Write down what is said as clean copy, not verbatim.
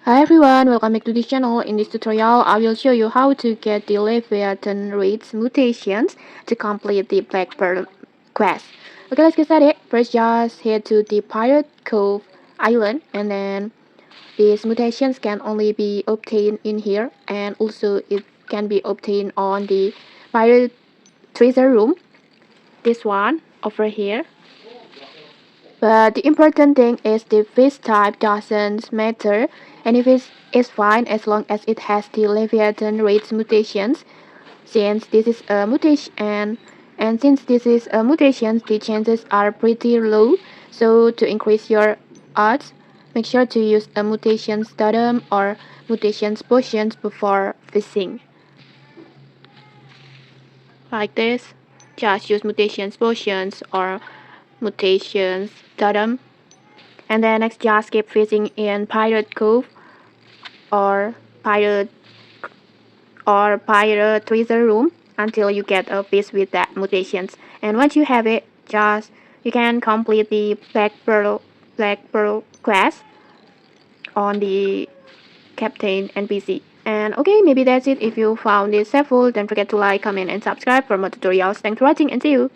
Hi everyone, welcome back to this channel. In this tutorial, I will show you how to get the Leviathan Rage mutations to complete the Black Pearl quest. Okay, let's get started. First, just head to the Pirate Cove Island, and then these mutations can only be obtained in here, and also it can be obtained on the Pirate Treasure Room. This one over here. But the important thing is the fish type doesn't matter. Any fish is fine as long as it has the Leviathan Rage mutations. Since this is a mutation and since this is a mutation, the chances are pretty low. So to increase your odds, make sure to use a mutations totem or mutations potions before fishing. Like this. Just use mutations potions or mutations totem. And then next, just keep fishing in Pirate Cove or Pirate Treasure Room until you get a fish with that mutations. And once you have it, just you can complete the Black Pearl quest on the Captain NPC. And okay, maybe that's it. If you found this helpful, don't forget to like, comment, and subscribe for more tutorials. Thanks for watching and see you.